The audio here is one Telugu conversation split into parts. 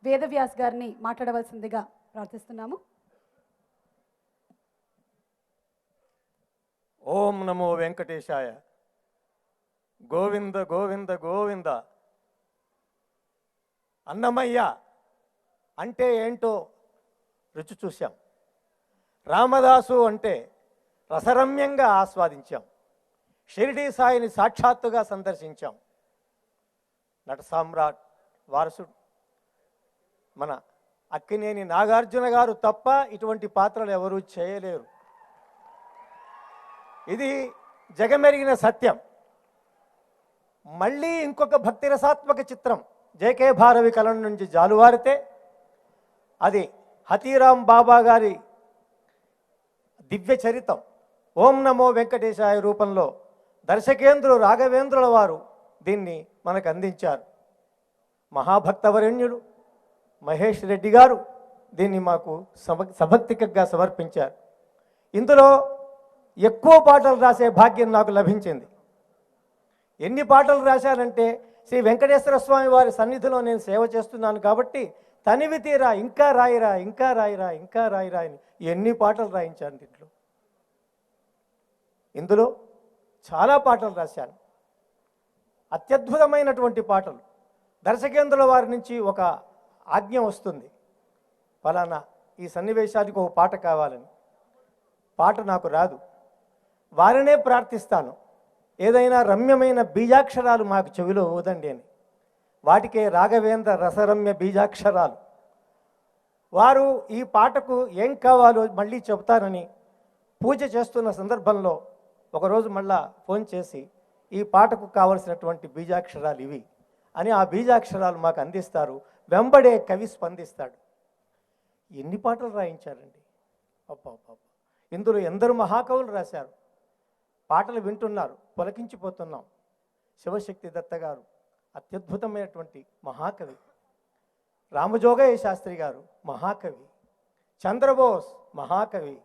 వేదవ్యాస్ గారిని మాట్లాడవలసిందిగా ప్రార్థిస్తున్నాము. ఓం నమో వెంకటేశాయ. గోవింద గోవింద గోవింద. అన్నమయ్య అంటే ఏంటో రుచి చూశాం. రామదాసు అంటే రసరమ్యంగా ఆస్వాదించాం. షిరిడీ సాయిని సాక్షాత్తుగా సందర్శించాం. నట సామ్రాట్ వారసుడు మన అక్కినేని నాగార్జున గారు తప్ప ఇటువంటి పాత్రలు ఎవరూ చేయలేరు. ఇది జగమెరిగిన సత్యం. మళ్ళీ ఇంకొక భక్తి రసాత్మక చిత్రం జేకే భారవి కలం నుంచి జాలువారితే అది హతీరాం బాబా గారి దివ్య చరితం ఓం నమో వెంకటేశాయ రూపంలో దర్శకేంద్రులు రాఘవేంద్రుల వారు దీన్ని మనకు అందించారు. మహాభక్తవరణ్యులు మహేష్ రెడ్డి గారు దీన్ని మాకు సభక్తికగా సమర్పించారు. ఇందులో ఎక్కువ పాటలు రాసే భాగ్యం నాకు లభించింది. ఎన్ని పాటలు రాశానంటే శ్రీ వెంకటేశ్వర స్వామి వారి సన్నిధిలో నేను సేవ చేస్తున్నాను కాబట్టి తనివి తీరా ఇంకా రాయిరా ఇంకా రాయిరా ఇంకా రాయిరా అని ఎన్ని పాటలు రాయించాను. ఇందులో చాలా పాటలు రాశాను. అత్యద్భుతమైనటువంటి పాటలు. దర్శకేంద్రుల వారి నుంచి ఒక ఆజ్ఞ వస్తుంది, ఫలానా ఈ సన్నివేశానికి ఒక పాట కావాలని. పాట నాకు రాదు, వారినే ప్రార్థిస్తాను, ఏదైనా రమ్యమైన బీజాక్షరాలు మాకు చెవిలో ఊదండి అని. వాటికే రాఘవేంద్ర రసరమ్య బీజాక్షరాలు. వారు ఈ పాటకు ఏం కావాలో మళ్ళీ చెబుతారని పూజ చేస్తున్న సందర్భంలో ఒకరోజు మళ్ళా ఫోన్ చేసి ఈ పాటకు కావలసినటువంటి బీజాక్షరాలు ఇవి అని ఆ బీజాక్షరాలు మాకు అందిస్తారు. వెంబడే కవి స్పందిస్తాడు. ఎన్ని పాటలు రాయించారండి అబ్బా. ఇందులో ఎందరు మహాకవులు రాశారు. పాటలు వింటున్నారు, పులకించిపోతున్నాం. శివశక్తి దత్త గారు అత్యద్భుతమైనటువంటి మహాకవి. రామజోగయ్య శాస్త్రి గారు మహాకవి. చంద్రబోస్ మహాకవి.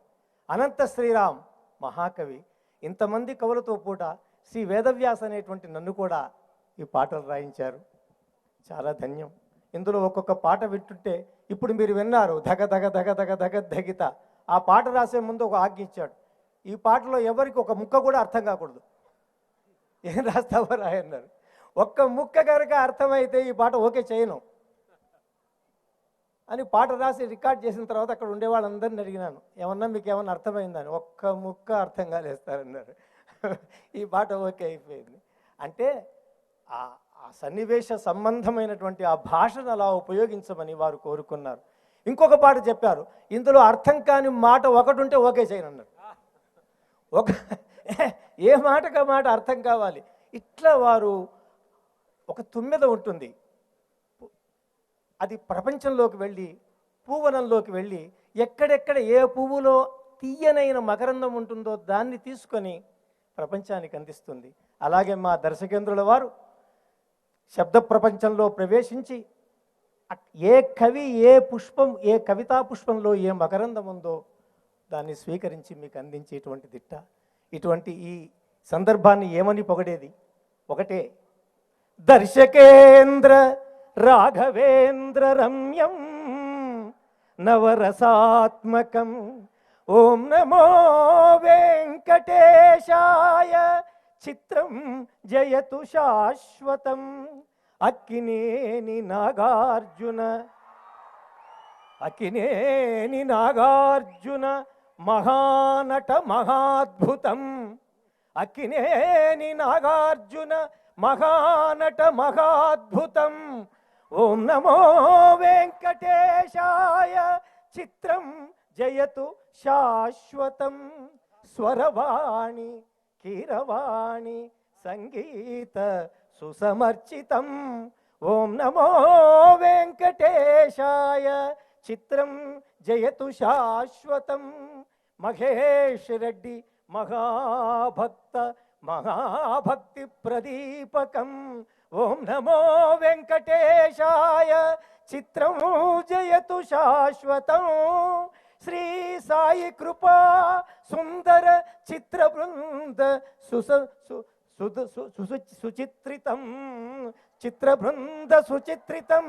అనంత శ్రీరామ్ మహాకవి. ఇంతమంది కవులతో పూట శ్రీ వేదవ్యాస్ అనేటువంటి నన్ను కూడా ఈ పాటలు రాయించారు. చాలా ధన్యం. ఇందులో ఒక్కొక్క పాట వింటుంటే ఇప్పుడు మీరు విన్నారు ధగ ధగ ధగ ధగ ధగ ధగిత. ఆ పాట రాసే ముందు ఒక ఆజ్ఞ ఇచ్చాడు, ఈ పాటలో ఎవరికి ఒక ముక్క కూడా అర్థం కాకూడదు. ఏం రాస్తావో రాయన్నారు. ఒక్క ముక్క కనుక అర్థమైతే ఈ పాట ఓకే చేయను అని పాట రాసి రికార్డ్ చేసిన తర్వాత అక్కడ ఉండే వాళ్ళందరిని అడిగినాను, ఏమన్నా మీకు ఏమన్నా అర్థమైందని. ఒక్క ముక్క అర్థం కాలేస్తారన్నారు. ఈ పాట ఓకే అయిపోయింది. అంటే ఆ సన్నివేశ సంబంధమైనటువంటి ఆ భాషను అలా ఉపయోగించమని వారు కోరుకున్నారు. ఇంకొక పాట చెప్పారు, ఇందులో అర్థం కాని మాట ఒకటి ఉంటే ఓకే చేయనన్నారు. ఒక ఏ మాటకు మాట అర్థం కావాలి. ఇట్లా వారు ఒక తుమ్మెద ఉంటుంది, అది ప్రపంచంలోకి వెళ్ళి పూవనంలోకి వెళ్ళి ఎక్కడెక్కడ ఏ పువ్వులో తీయనైన మకరందం ఉంటుందో దాన్ని తీసుకొని ప్రపంచానికి అందిస్తుంది. అలాగే మా దర్శకేంద్రుల వారు శబ్ద ప్రపంచంలో ప్రవేశించి ఏ కవి ఏ పుష్పం ఏ కవితా పుష్పంలో ఏ మకరందం ఉందో దాన్ని స్వీకరించి మీకు అందించేటువంటి దిట్ట. ఇటువంటి ఈ సందర్భాన్ని ఏమని పొగడేది? ఒకటే, దర్శకేంద్ర రాఘవేంద్ర రమ్యం నవరసాత్మకం ఓం నమో వెంకటేశాయ చిత్రం జయతు శాశ్వతం. అక్కినేని నాగార్జున మహానట మహాద్భుతం. అక్కినేని నాగార్జున మహానట మహాద్భుతం. ఓం నమో వెంకటేశాయ చిత్రం జయతు శాశ్వతం. స్వరవాణి కీరవాణి సంగీత సుసమర్చితం. ఓం నమో వెంకటేశాయ చిత్రం జయతు శాశ్వతం. మహేష్ రెడ్డి మహాభక్తి ప్రదీపకం. ఓం నమో వెంకటేశాయ చిత్రం జయతు శాశ్వతం. శ్రీ సాయి కృపా సుందర చిత్ర బృంద సుచిత్రితం చిత్రబృంద సుచిత్రితం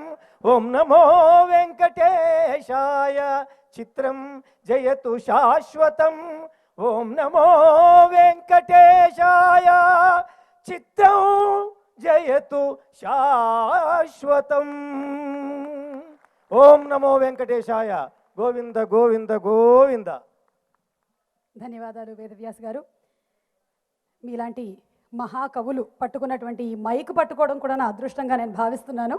ఓం నమో వెంకటేశాయ చిత్రం జయతు శాశ్వతం ఓం నమో వెంకటేశాయ చిత్రం జయతు శాశ్వతం ఓం నమో వెంకటేశాయ గోవింద గోవింద గోవింద. ధన్యవాదాలు వేదవ్యాస్ గారు. మీలాంటి మహాకవులు పట్టుకున్నటువంటి ఈ మైక్ పట్టుకోవడం కూడా నా అదృష్టంగా నేను భావిస్తున్నాను.